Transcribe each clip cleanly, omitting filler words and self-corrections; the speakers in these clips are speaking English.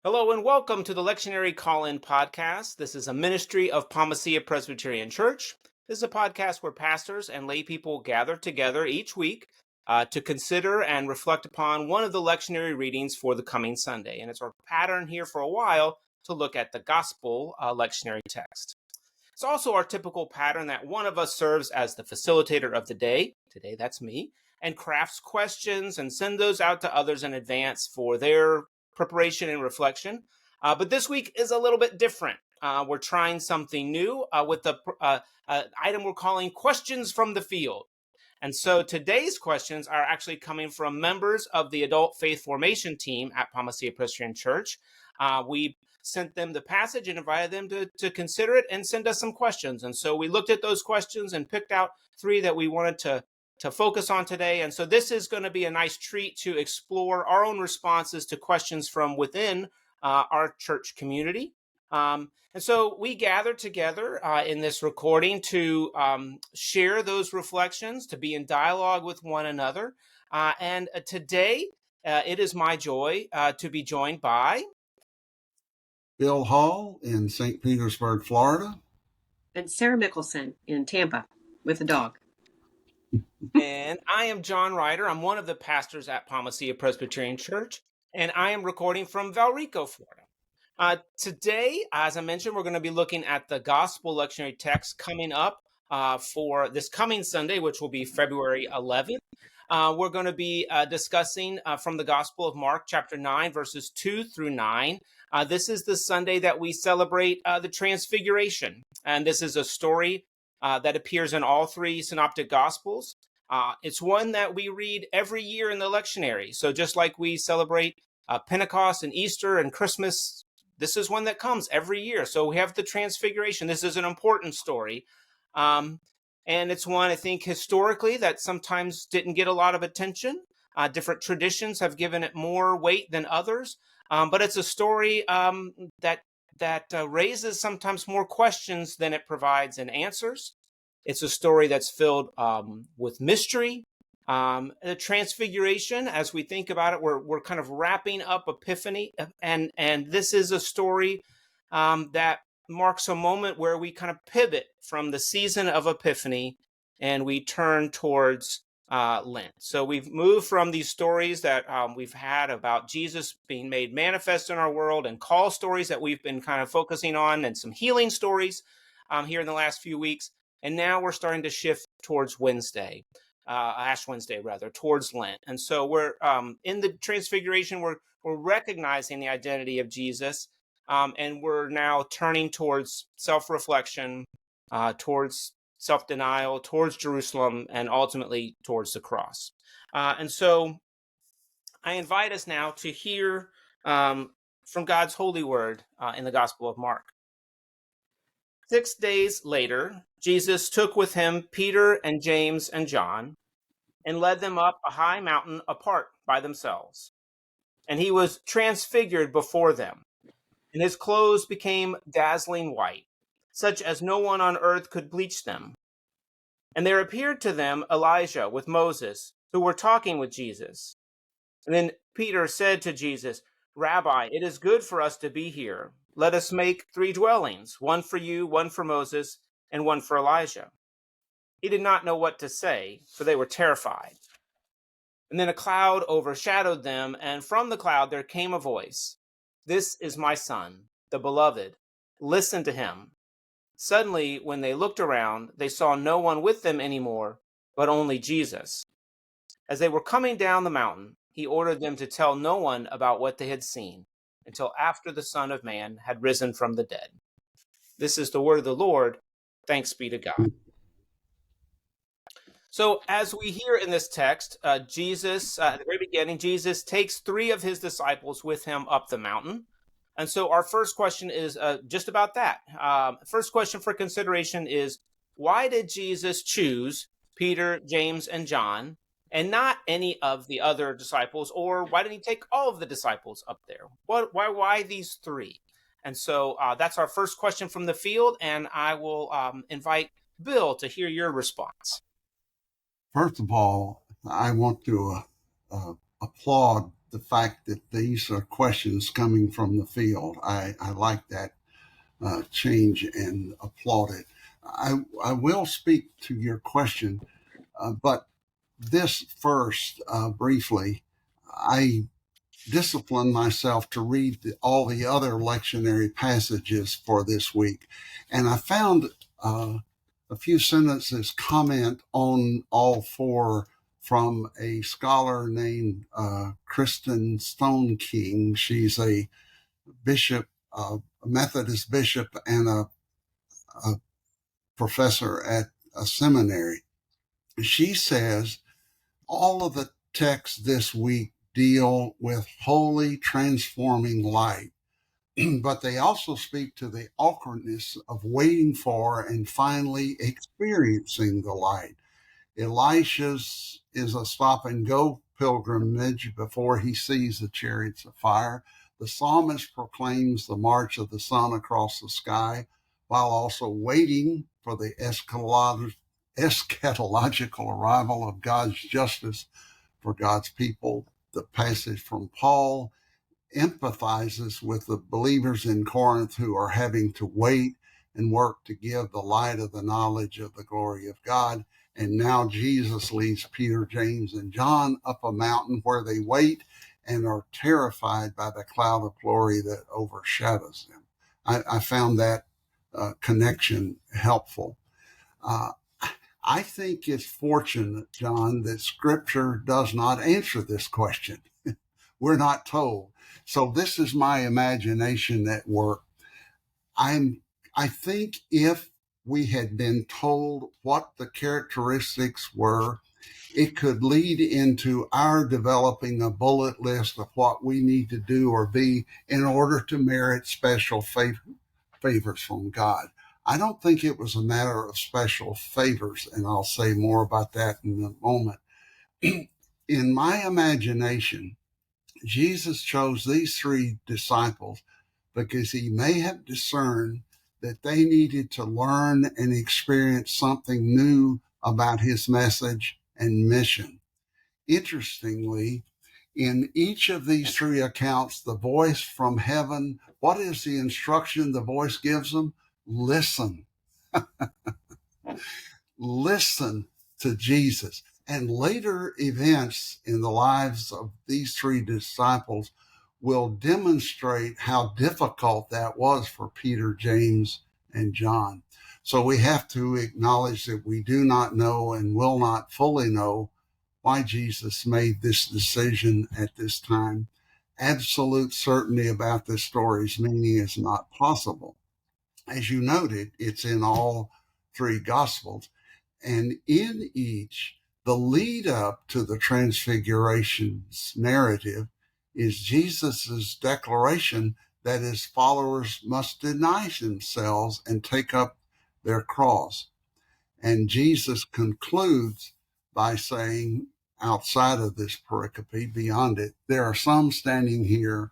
Hello and welcome to the Lectionary Call-In Podcast. This is a ministry of Palmacia Presbyterian Church. This is a podcast where pastors and lay people gather together each week to consider and reflect upon one of the lectionary readings for the coming Sunday. And it's our pattern here for a while to look at the gospel lectionary text. It's also our typical pattern that one of us serves as the facilitator of the day. Today, that's me. And crafts questions and send those out to others in advance for their preparation and reflection. But this week is a little bit different. We're trying something new with the item we're calling Questions from the Field. And so today's questions are actually coming from members of the Adult Faith Formation team at Palmacia Presbyterian Church. We sent them the passage and invited them to consider it and send us some questions. And so we looked at those questions and picked out three that we wanted to focus on today. And so this is going to be a nice treat to explore our own responses to questions from within our church community. And so we gather together in this recording to share those reflections, to be in dialogue with one another. And today, it is my joy to be joined by Bill Hall in St. Petersburg, Florida. And Sarah Mickelson in Tampa with a dog. And I am John Ryder. I'm one of the pastors at Palmacia Presbyterian Church, and I am recording from Valrico, Florida. Today, as I mentioned, we're going to be looking at the gospel lectionary text coming up for this coming Sunday, which will be February 11th. We're going to be discussing from the Gospel of Mark, chapter 9, verses 2 through 9. This is the Sunday that we celebrate the Transfiguration, and this is a story that appears in all three synoptic Gospels. It's one that we read every year in the lectionary. So just like we celebrate Pentecost and Easter and Christmas, this is one that comes every year. So we have the Transfiguration. This is an important story. And it's one, I think, historically that sometimes didn't get a lot of attention. Different traditions have given it more weight than others. But it's a story that raises sometimes more questions than it provides in answers. It's a story that's filled with mystery. The Transfiguration, as we think about it, we're kind of wrapping up Epiphany, and this is a story that marks a moment where we kind of pivot from the season of Epiphany and we turn towards Lent. So we've moved from these stories that we've had about Jesus being made manifest in our world and call stories that we've been kind of focusing on, and some healing stories here in the last few weeks. And now we're starting to shift towards Ash Wednesday, towards Lent. And so we're in the Transfiguration, we're recognizing the identity of Jesus, and we're now turning towards self-reflection, towards self-denial, towards Jerusalem, and ultimately towards the cross. And so I invite us now to hear from God's holy word in the Gospel of Mark. 6 days later, Jesus took with him Peter and James and John and led them up a high mountain apart by themselves. And he was transfigured before them, and his clothes became dazzling white, such as no one on earth could bleach them. And there appeared to them Elijah with Moses, who were talking with Jesus. And then Peter said to Jesus, "Rabbi, it is good for us to be here. Let us make 3 dwellings, one for you, one for Moses, and one for Elijah." He did not know what to say, for they were terrified. And then a cloud overshadowed them, and from the cloud there came a voice, "This is my son, the beloved. Listen to him." Suddenly, when they looked around, they saw no one with them anymore, but only Jesus. As they were coming down the mountain, he ordered them to tell no one about what they had seen until after the Son of Man had risen from the dead. This is the word of the Lord. Thanks be to God. So as we hear in this text, Jesus, at the very beginning, Jesus takes 3 of his disciples with him up the mountain. And so our first question is just about that. First question for consideration is, why did Jesus choose Peter, James, and John, and not any of the other disciples? Or why didn't he take all of the disciples up there? Why these 3? And so that's our first question from the field, and I will invite Bill to hear your response. First of all, I want to applaud the fact that these are questions coming from the field. I like that change and applaud it. I will speak to your question, but this first, briefly, I disciplined myself to read all the other lectionary passages for this week, and I found a few sentences comment on all four from a scholar named Kristen Stone King. She's a bishop, a Methodist bishop, and a professor at a seminary. She says all of the texts this week deal with holy, transforming light, but they also speak to the awkwardness of waiting for and finally experiencing the light. Elisha's is a stop and go pilgrimage before he sees the chariots of fire. The psalmist proclaims the march of the sun across the sky while also waiting for the eschatological arrival of God's justice for God's people. The passage from Paul empathizes with the believers in Corinth who are having to wait and work to give the light of the knowledge of the glory of God. And now Jesus leads Peter, James, and John up a mountain where they wait and are terrified by the cloud of glory that overshadows them. I found that connection helpful. Uh, I think it's fortunate, John, that Scripture does not answer this question. We're not told. So this is my imagination at work. I think if we had been told what the characteristics were, it could lead into our developing a bullet list of what we need to do or be in order to merit special favors from God. I don't think it was a matter of special favors, and I'll say more about that in a moment. In my imagination, Jesus chose these three disciples because he may have discerned that they needed to learn and experience something new about his message and mission. Interestingly, in each of these three accounts, the voice from heaven, what is the instruction the voice gives them? Listen. Listen to Jesus. And later events in the lives of these three disciples will demonstrate how difficult that was for Peter, James, and John. So we have to acknowledge that we do not know and will not fully know why Jesus made this decision at this time. Absolute certainty about this story's meaning is not possible. As you noted, it's in all three Gospels. And in each, the lead up to the Transfiguration's narrative is Jesus's declaration that his followers must deny themselves and take up their cross. And Jesus concludes by saying, outside of this pericope, beyond it, there are some standing here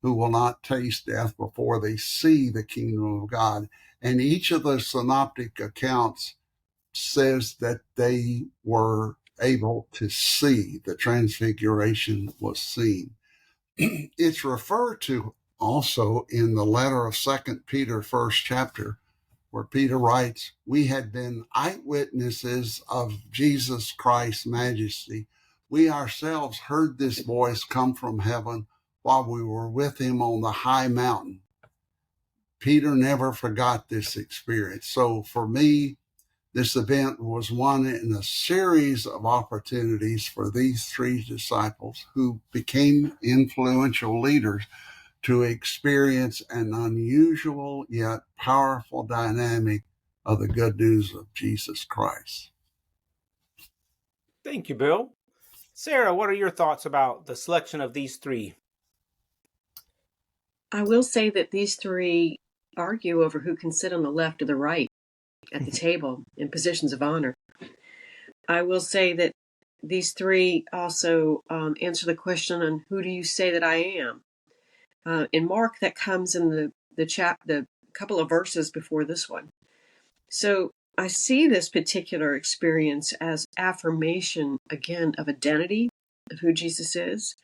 who will not taste death before they see the kingdom of God. And each of the synoptic accounts says that they were able to see the transfiguration was seen. It's referred to also in the letter of 2 Peter, first chapter, where Peter writes, we had been eyewitnesses of Jesus Christ's majesty. We ourselves heard this voice come from heaven while we were with him on the high mountain. Peter never forgot this experience. So for me, this event was one in a series of opportunities for these three disciples who became influential leaders to experience an unusual yet powerful dynamic of the good news of Jesus Christ. Thank you, Bill. Sarah, what are your thoughts about the selection of these three? I will say that these three argue over who can sit on the left or the right at the table in positions of honor. I will say that these three also answer the question on who do you say that I am. In Mark, that comes in the couple of verses before this one. So I see this particular experience as affirmation again of identity of who Jesus is.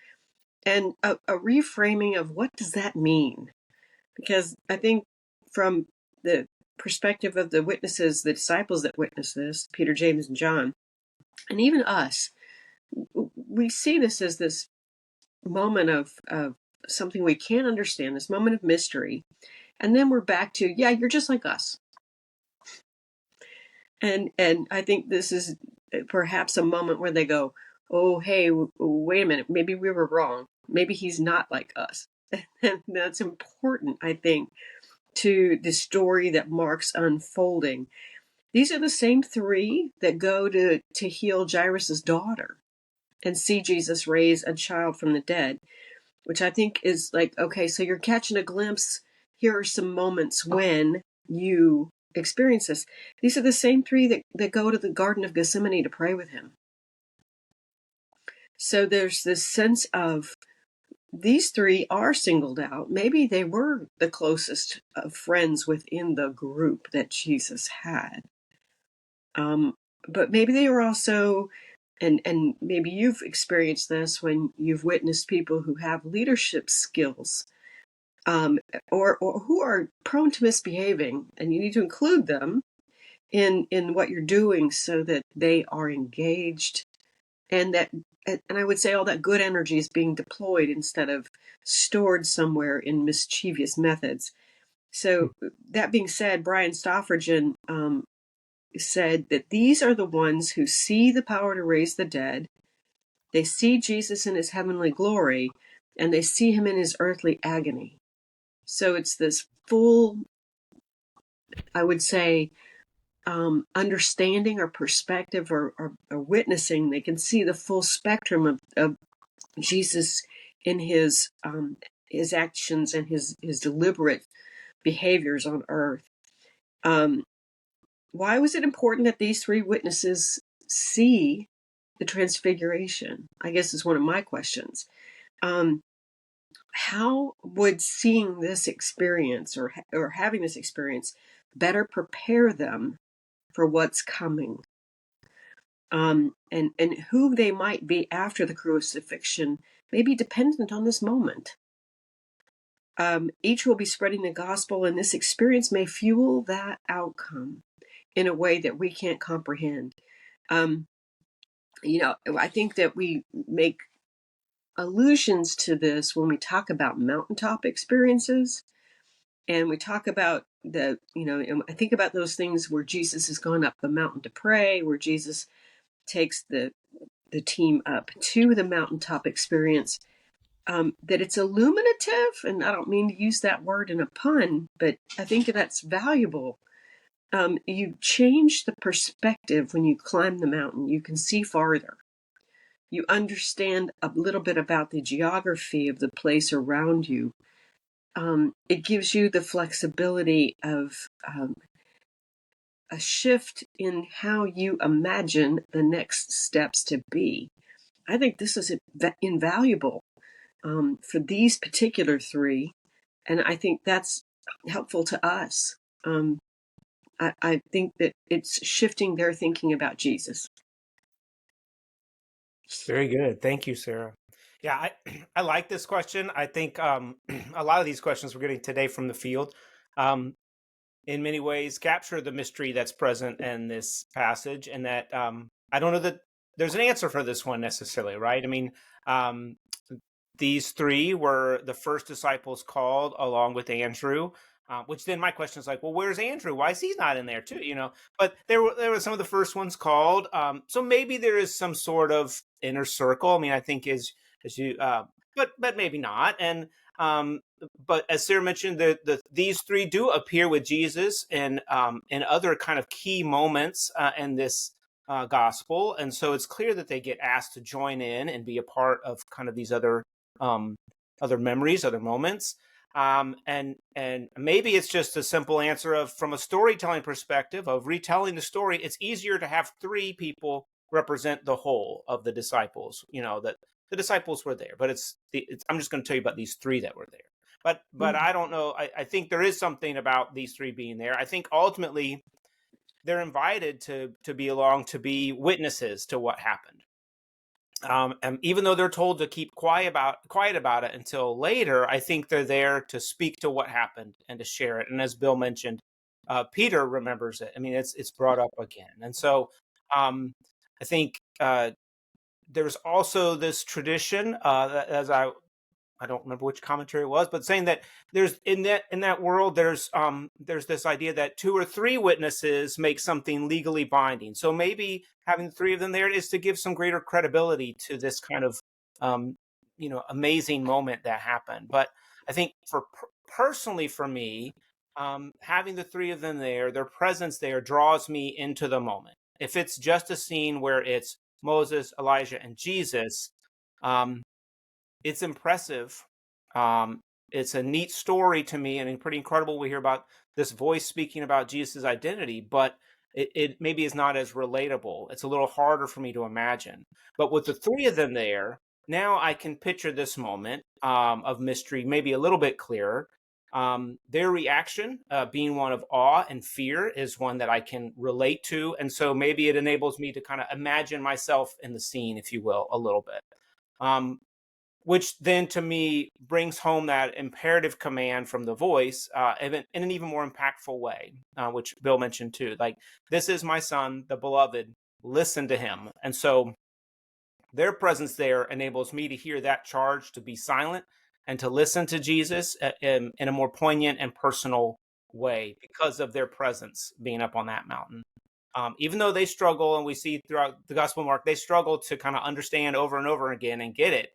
and a reframing of what does that mean? Because I think from the perspective of the witnesses, the disciples that witnessed this, Peter, James, and John, and even us, we see this as this moment of something we can't understand, this moment of mystery. And then we're back to, yeah, you're just like us. And I think this is perhaps a moment where they go, oh, hey, wait a minute, maybe we were wrong. Maybe he's not like us. And that's important, I think, to the story that Mark's unfolding. These are the same three that go to heal Jairus' daughter and see Jesus raise a child from the dead, which I think is like, okay, so you're catching a glimpse. Here are some moments when you experience this. These are the same three that go to the Garden of Gethsemane to pray with him. So there's this sense of these three are singled out. Maybe they were the closest of friends within the group that Jesus had. But maybe they were also, and maybe you've experienced this when you've witnessed people who have leadership skills, or who are prone to misbehaving, and you need to include them in what you're doing so that they are engaged, and I would say all that good energy is being deployed instead of stored somewhere in mischievous methods. So that being said, Brian Stoffergen said that these are the ones who see the power to raise the dead. They see Jesus in his heavenly glory, and they see him in his earthly agony. So it's this full, I would say, understanding or perspective or witnessing. They can see the full spectrum of Jesus in his actions and his deliberate behaviors on earth. Why was it important that these three witnesses see the transfiguration? I guess is one of my questions. How would seeing this experience or having this experience better prepare them for what's coming? And who they might be after the crucifixion may be dependent on this moment. Each will be spreading the gospel, and this experience may fuel that outcome in a way that we can't comprehend. I think that we make allusions to this when we talk about mountaintop experiences, and we talk about I think about those things where Jesus has gone up the mountain to pray, where Jesus takes the team up to the mountaintop experience. That it's illuminative, and I don't mean to use that word in a pun, but I think that's valuable. You change the perspective when you climb the mountain. You can see farther. You understand a little bit about the geography of the place around you. It gives you the flexibility of a shift in how you imagine the next steps to be. I think this is invaluable for these particular three, and I think that's helpful to us. I think that it's shifting their thinking about Jesus. Very good. Thank you, Sarah. Yeah, I like this question. I think a lot of these questions we're getting today from the field, in many ways, capture the mystery that's present in this passage, and that I don't know that there's an answer for this one necessarily, right? I mean, these three were the first disciples called along with Andrew. Which then my question is like, well, where's Andrew? Why is he not in there too? But there were some of the first ones called. So maybe there is some sort of inner circle. I mean, I think as you, but maybe not. And but as Sarah mentioned, these three do appear with Jesus in other kind of key moments in this gospel, and so it's clear that they get asked to join in and be a part of kind of these other memories, other moments. And maybe it's just a simple answer of, from a storytelling perspective of retelling the story, it's easier to have three people represent the whole of the disciples. That the disciples were there, but I'm just going to tell you about these three that were there. But I don't know. I think there is something about these three being there. I think ultimately they're invited to be along, to be witnesses to what happened. And even though they're told to keep quiet about it until later, I think they're there to speak to what happened and to share it. And as Bill mentioned, Peter remembers it. I mean, it's brought up again. And so I think there's also this tradition, as I don't remember which commentary it was, but saying that there's in that world there's this idea that 2 or 3 witnesses make something legally binding. So maybe having 3 of them there is to give some greater credibility to this kind of amazing moment that happened. But I think personally for me, having the 3 of them there, their presence there draws me into the moment. If it's just a scene where it's Moses, Elijah, and Jesus, it's impressive. It's a neat story to me and pretty incredible. We hear about this voice speaking about Jesus' identity, but it maybe is not as relatable. It's a little harder for me to imagine. But with the 3 of them there, now I can picture this moment of mystery maybe a little bit clearer. Their reaction, being one of awe and fear, is one that I can relate to. And so maybe it enables me to kind of imagine myself in the scene, if you will, a little bit. Which then to me brings home that imperative command from the voice in an even more impactful way, which Bill mentioned too. Like, this is my son, the beloved, listen to him. And so their presence there enables me to hear that charge to be silent and to listen to Jesus in a more poignant and personal way because of their presence being up on that mountain. Even though they struggle, and we see throughout the Gospel of Mark, they struggle to kind of understand over and over again and get it.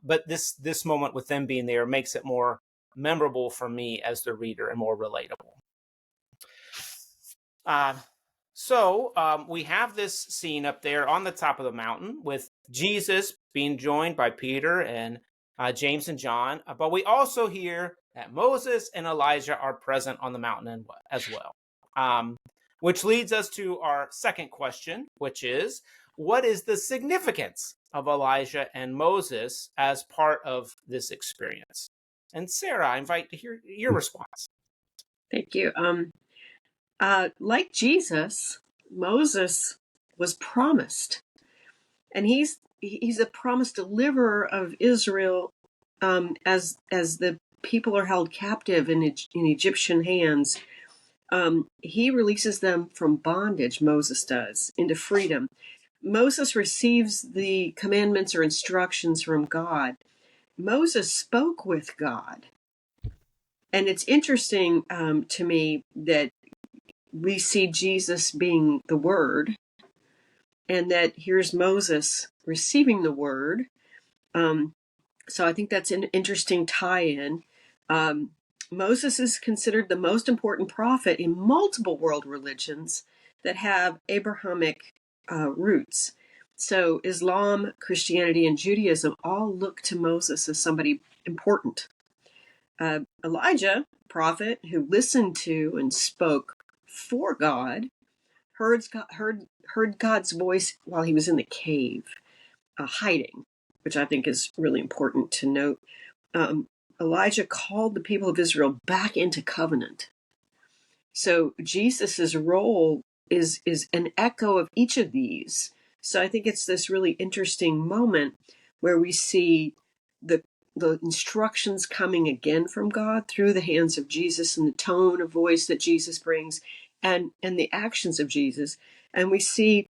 But this moment with them being there makes it more memorable for me as the reader and more relatable. So we have this scene up there on the top of the mountain with Jesus being joined by Peter and James and John. But we also hear that Moses and Elijah are present on the mountain as well. Which leads us to our second question, which is, what is the significance of Elijah and Moses as part of this experience? And Sarah, I invite to hear your response. Thank you. Like Jesus, Moses was promised, and he's a promised deliverer of Israel as the people are held captive in Egyptian hands. He releases them from bondage, Moses does, into freedom. Moses receives the commandments or instructions from God. Moses spoke with God. And it's interesting to me that we see Jesus being the Word, and that here's Moses receiving the Word. So I think that's an interesting tie-in. Moses is considered the most important prophet in multiple world religions that have Abrahamic roots. So Islam, Christianity, and Judaism all look to Moses as somebody important. Elijah, prophet who listened to and spoke for God, heard God's voice while he was in the cave, hiding, which I think is really important to note. Elijah called the people of Israel back into covenant. So Jesus's role is an echo of each of these. So I think it's this really interesting moment where we see the instructions coming again from God through the hands of Jesus and the tone of voice that Jesus brings and the actions of Jesus. And we see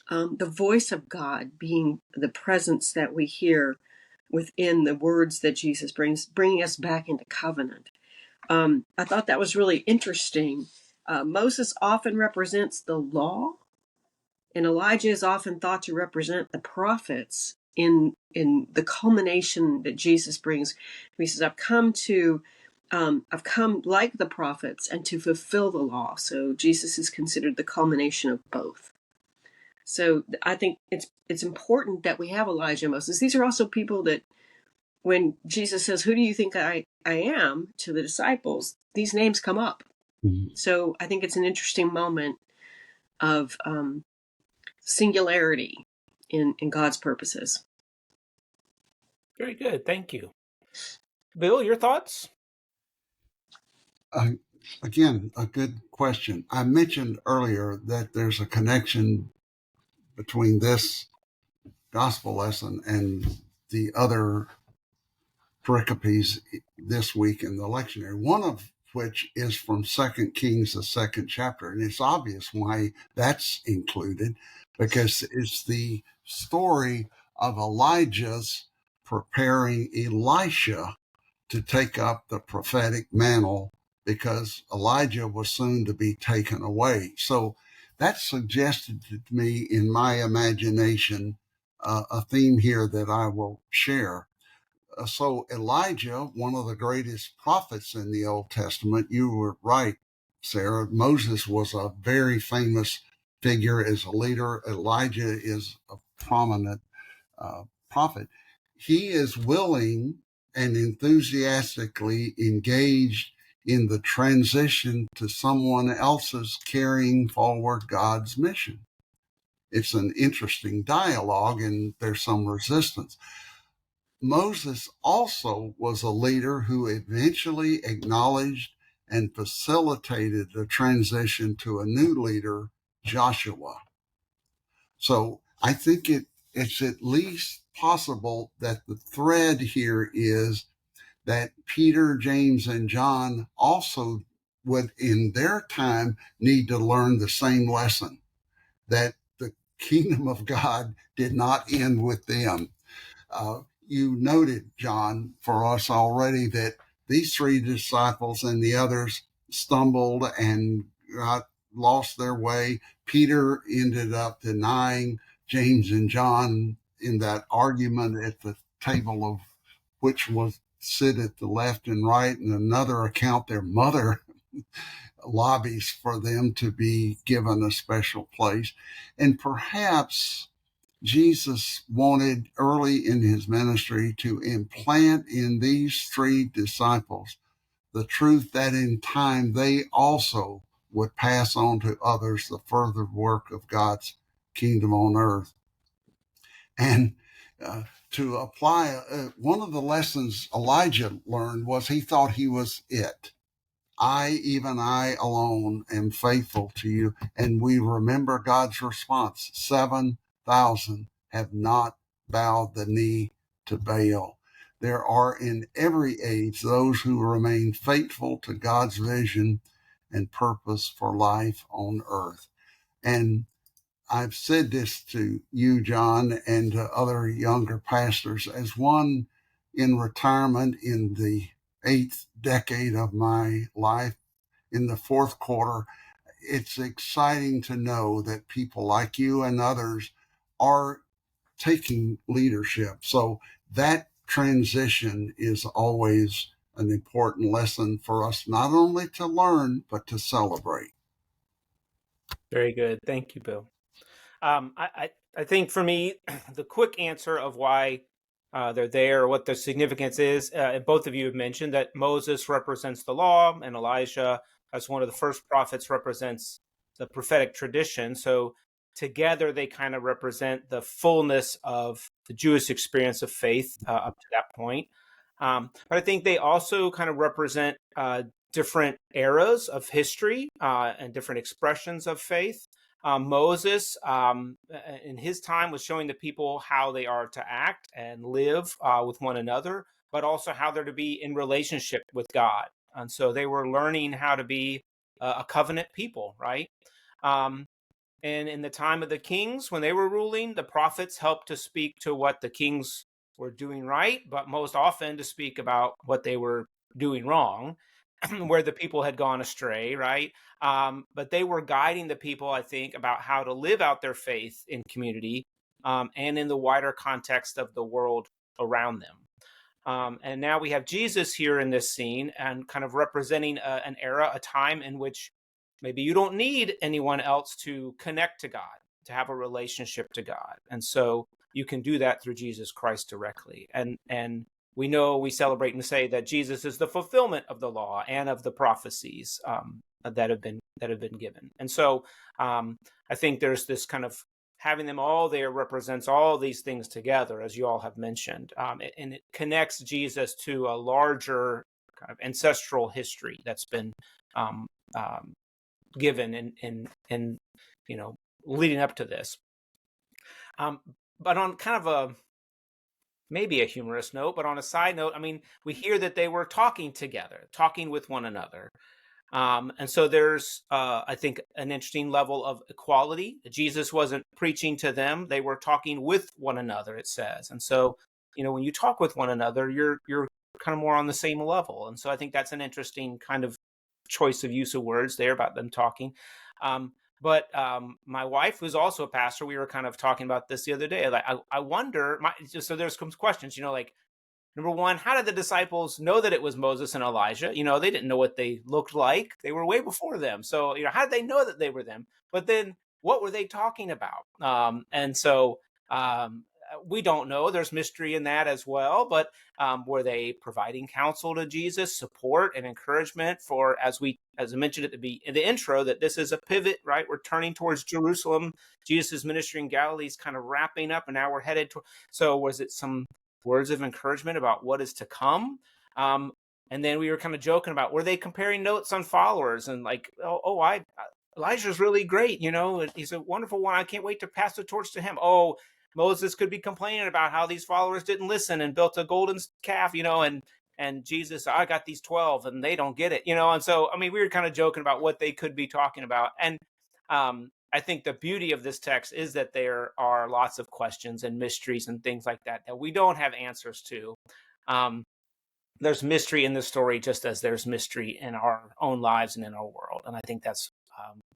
the voice of God being the presence that we hear within the words that Jesus brings, bringing us back into covenant. I thought that was really interesting. Moses often represents the law, and Elijah is often thought to represent the prophets in the culmination that Jesus brings. He says, I've come like the prophets and to fulfill the law. So Jesus is considered the culmination of both. So I think it's important that we have Elijah and Moses. These are also people that when Jesus says, who do you think I am, to the disciples, these names come up. Mm-hmm. So I think it's an interesting moment of singularity in God's purposes. Very good. Thank you. Bill, your thoughts? Again, a good question. I mentioned earlier that there's a connection between this gospel lesson and the other pericopes this week in the lectionary, one of which is from 2 Kings, the second chapter. And it's obvious why that's included, because it's the story of Elijah's preparing Elisha to take up the prophetic mantle, because Elijah was soon to be taken away. So that suggested to me in my imagination a theme here that I will share. So Elijah, one of the greatest prophets in the Old Testament, you were right, Sarah. Moses was a very famous figure as a leader. Elijah is a prominent prophet. He is willing and enthusiastically engaged in the transition to someone else's carrying forward God's mission. It's an interesting dialogue, and there's some resistance. Moses also was a leader who eventually acknowledged and facilitated the transition to a new leader, Joshua. So I think it's at least possible that the thread here is that Peter, James, and John also would, in their time, need to learn the same lesson, that the kingdom of God did not end with them. You noted, John, for us already that these three disciples and the others stumbled and lost their way. Peter ended up denying James and John in that argument at the table of which was sit at the left and right. In another account, their mother lobbies for them to be given a special place. And perhaps Jesus wanted early in his ministry to implant in these three disciples the truth that in time they also would pass on to others the further work of God's kingdom on earth. And to apply, one of the lessons Elijah learned was he thought he was it. Even I alone, am faithful to you. And we remember God's response 7,000 have not bowed the knee to Baal. There are in every age those who remain faithful to God's vision and purpose for life on earth. And I've said this to you, John, and to other younger pastors as one in retirement in the 8th decade of my life, in the 4th quarter. It's exciting to know that people like you and others are taking leadership. So that transition is always an important lesson for us, not only to learn, but to celebrate. Very good. Thank you, Bill. I think for me, the quick answer of why they're there, what the significance is, both of you have mentioned that Moses represents the law, and Elijah, as one of the first prophets, represents the prophetic tradition. So together, they kind of represent the fullness of the Jewish experience of faith up to that point. But I think they also kind of represent different eras of history and different expressions of faith. Moses, in his time, was showing the people how they are to act and live with one another, but also how they're to be in relationship with God. And so they were learning how to be a covenant people, right? And in the time of the kings, when they were ruling, the prophets helped to speak to what the kings were doing right, but most often to speak about what they were doing wrong, where the people had gone astray, right? But they were guiding the people, I think, about how to live out their faith in community and in the wider context of the world around them. And now we have Jesus here in this scene and kind of representing an era, a time in which maybe you don't need anyone else to connect to God, to have a relationship to God. And so you can do that through Jesus Christ directly. And we know, we celebrate and say that Jesus is the fulfillment of the law and of the prophecies that have been given. And so I think there's this kind of having them all there represents all these things together, as you all have mentioned, and it connects Jesus to a larger kind of ancestral history that's been given in leading up to this. but on kind of a maybe a humorous note, but on a side note, I mean, we hear that they were talking together, talking with one another. And so there's, I think, an interesting level of equality. Jesus wasn't preaching to them; they were talking with one another. It says, and so when you talk with one another, you're kind of more on the same level. And so I think that's an interesting kind of choice of use of words there about them talking. But my wife, who's also a pastor, we were kind of talking about this the other day. Like, I wonder. So there's some questions. Like, number one, how did the disciples know that it was Moses and Elijah? They didn't know what they looked like. They were way before them. So, how did they know that they were them? But then what were they talking about? And so we don't know. There's mystery in that as well. But were they providing counsel to Jesus, support and encouragement for, as I mentioned in the intro, that this is a pivot, right? We're turning towards Jerusalem. Jesus' ministry in Galilee is kind of wrapping up, and now we're headed to. So was it some words of encouragement about what is to come? And then we were kind of joking about, were they comparing notes on followers and like, Elijah's really great. He's a wonderful one. I can't wait to pass the torch to him. Oh, Moses could be complaining about how these followers didn't listen and built a golden calf, and Jesus, I got these 12 and they don't get it, And so, I mean, we were kind of joking about what they could be talking about. And I think the beauty of this text is that there are lots of questions and mysteries and things like that we don't have answers to. There's mystery in this story, just as there's mystery in our own lives and in our world. And I think that's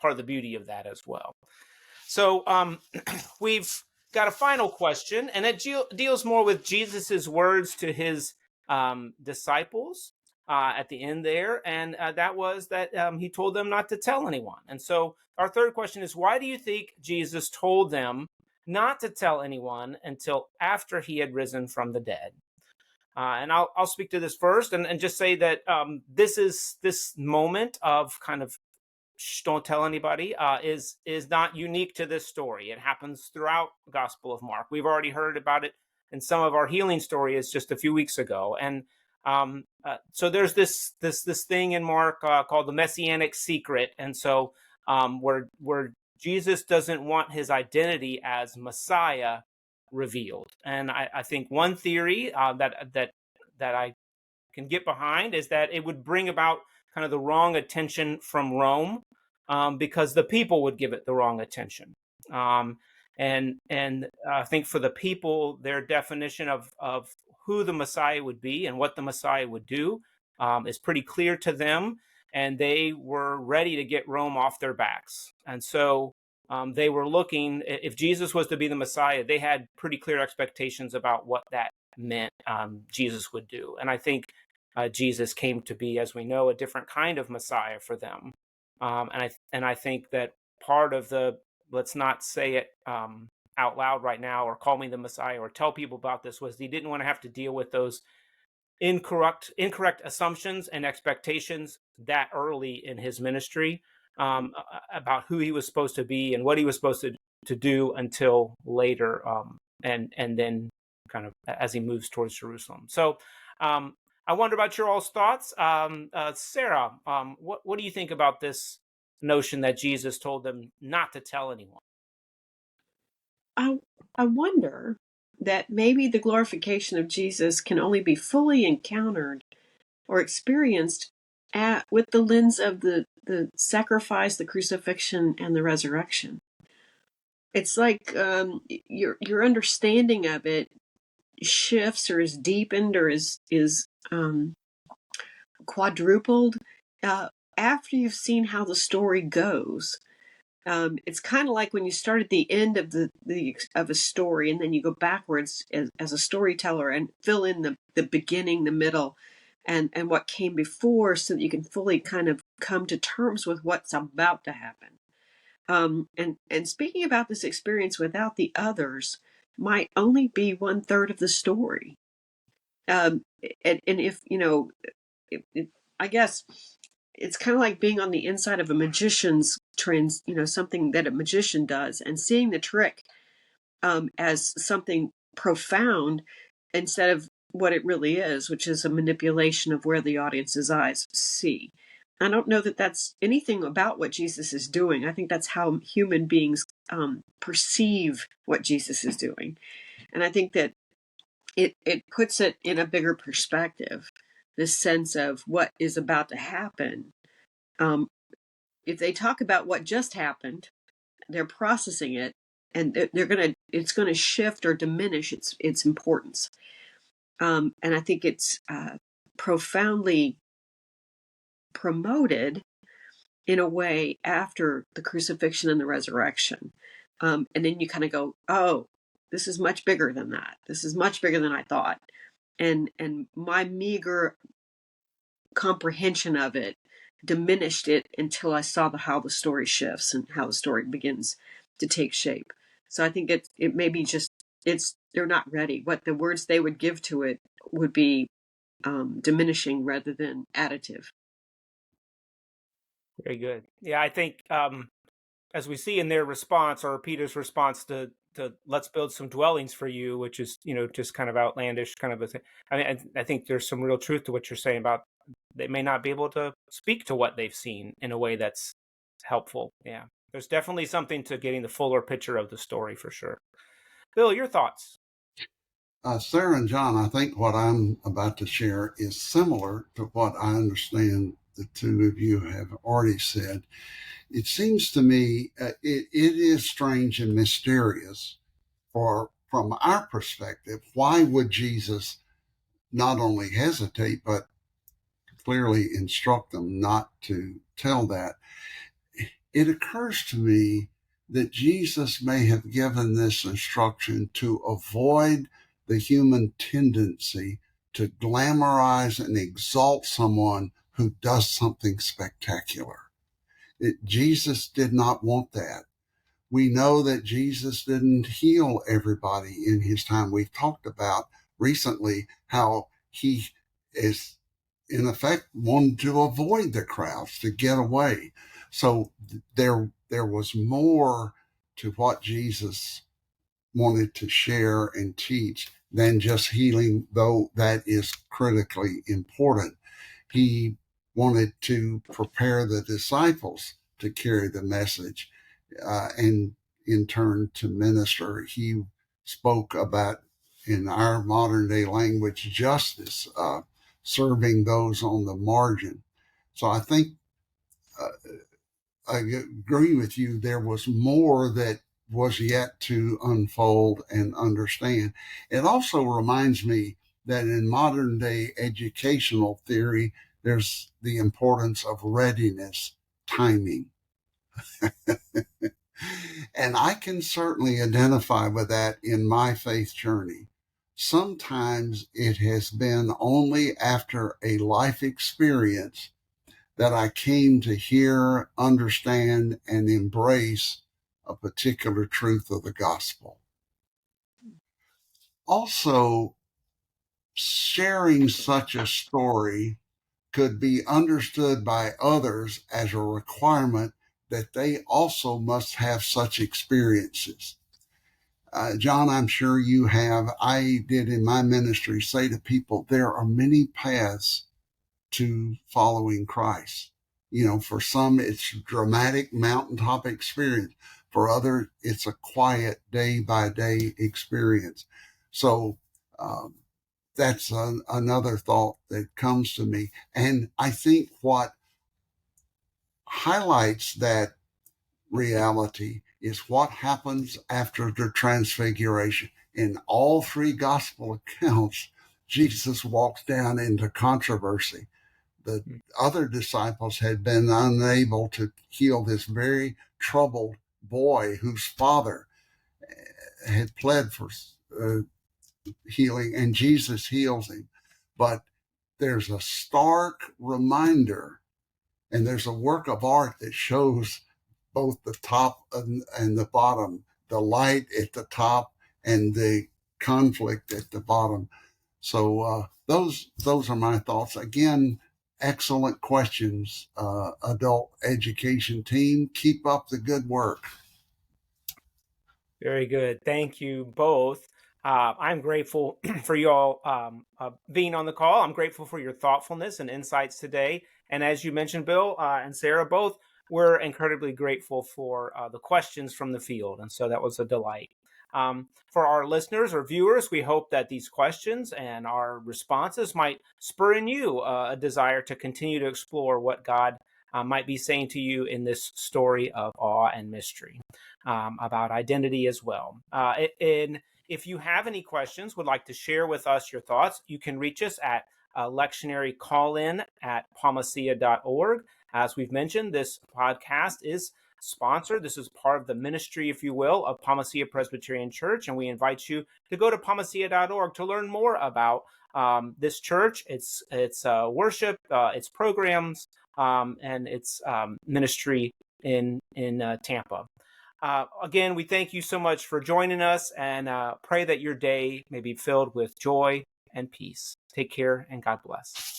part of the beauty of that as well. So we've got a final question, and it deals more with Jesus's words to his disciples at the end there. And that was that he told them not to tell anyone. And so our third question is, why do you think Jesus told them not to tell anyone until after he had risen from the dead? And I'll speak to this first and just say that this moment of kind of don't tell anybody is not unique to this story. It happens throughout the Gospel of Mark. We've already heard about it in some of our healing stories just a few weeks ago. And so there's this thing in Mark called the Messianic secret. And so where Jesus doesn't want his identity as Messiah revealed. And I think one theory that I can get behind is that it would bring about kind of the wrong attention from Rome, because the people would give it the wrong attention. And I think for the people, their definition of who the Messiah would be and what the Messiah would do is pretty clear to them. And they were ready to get Rome off their backs. And so they were looking, if Jesus was to be the Messiah, they had pretty clear expectations about what that meant Jesus would do. And I think Jesus came to be, as we know, a different kind of Messiah for them. And I think that part of let's not say it out loud right now or call me the Messiah or tell people about this, was he didn't want to have to deal with those incorrect assumptions and expectations that early in his ministry about who he was supposed to be and what he was supposed to do until later, and then kind of as he moves towards Jerusalem. So I wonder about your all's thoughts. Sarah, what do you think about this notion that Jesus told them not to tell anyone? I wonder that maybe the glorification of Jesus can only be fully encountered or experienced with the lens of the sacrifice, the crucifixion, and the resurrection. It's like your understanding of it shifts or is deepened or is quadrupled after you've seen how the story goes. It's kind of like when you start at the end of of a story and then you go backwards as a storyteller and fill in the beginning, the middle, and what came before, so that you can fully kind of come to terms with what's about to happen. And speaking about this experience without the others might only be 1/3 of the story. And if, I guess it's kind of like being on the inside of a magician's something that a magician does, and seeing the trick as something profound instead of what it really is, which is a manipulation of where the audience's eyes see. I don't know that that's anything about what Jesus is doing. I think that's how human beings perceive what Jesus is doing. And I think that it puts it in a bigger perspective, this sense of what is about to happen. Um, if they talk about what just happened, they're processing it, and it's gonna shift or diminish its importance. And I think it's profoundly promoted in a way after the crucifixion and the resurrection. And then you kind of go, oh, this is much bigger than that. This is much bigger than I thought. And my meager comprehension of it diminished it until I saw how the story shifts and how the story begins to take shape. So I think it may be just they're not ready. What the words they would give to it would be diminishing rather than additive. Very good. Yeah, I think as we see in their response, or Peter's response to let's build some dwellings for you, which is, just kind of outlandish kind of a thing. I mean, I think there's some real truth to what you're saying about they may not be able to speak to what they've seen in a way that's helpful. Yeah, there's definitely something to getting the fuller picture of the story for sure. Bill, your thoughts? Sarah and John, I think what I'm about to share is similar to what I understand the two of you have already said. It seems to me it is strange and mysterious from our perspective. Why would Jesus not only hesitate, but clearly instruct them not to tell that? It occurs to me that Jesus may have given this instruction to avoid the human tendency to glamorize and exalt someone who does something spectacular. Jesus did not want that. We know that Jesus didn't heal everybody in his time. We've talked about recently how he is, in effect, wanted to avoid the crowds, to get away. So there was more to what Jesus wanted to share and teach than just healing, though that is critically important. He wanted to prepare the disciples to carry the message and in turn to minister. He spoke about, in our modern day language, justice, serving those on the margin. So I think I agree with you. There was more that was yet to unfold and understand. It also reminds me that in modern day educational theory, there's the importance of readiness, timing. And I can certainly identify with that in my faith journey. Sometimes it has been only after a life experience that I came to hear, understand, and embrace a particular truth of the gospel. Also, sharing such a story could be understood by others as a requirement that they also must have such experiences. John, I'm sure you have. I did in my ministry say to people, there are many paths to following Christ. For some, it's dramatic mountaintop experience. For others, it's a quiet day by day experience. So that's another thought that comes to me. And I think what highlights that reality is what happens after the transfiguration. In all three gospel accounts, Jesus walks down into controversy. The other disciples had been unable to heal this very troubled boy whose father had pled for healing, and Jesus heals him. But there's a stark reminder, and there's a work of art that shows both the top and the bottom, the light at the top and the conflict at the bottom. So those are my thoughts. Again, excellent questions, adult education team. Keep up the good work. Very good. Thank you both. I'm grateful for you all being on the call. I'm grateful for your thoughtfulness and insights today. And as you mentioned, Bill and Sarah, both, we're incredibly grateful for the questions from the field. And so that was a delight. For our listeners or viewers, we hope that these questions and our responses might spur in you a desire to continue to explore what God might be saying to you in this story of awe and mystery about identity as well. And if you have any questions, would like to share with us your thoughts, you can reach us at lectionary call-in at palmacia.org. As we've mentioned, this podcast is sponsored. This is part of the ministry, if you will, of Palmacia Presbyterian Church, and we invite you to go to palmacia.org to learn more about this church, its worship, its programs, and its ministry in Tampa. Again, we thank you so much for joining us, and pray that your day may be filled with joy and peace. Take care, and God bless.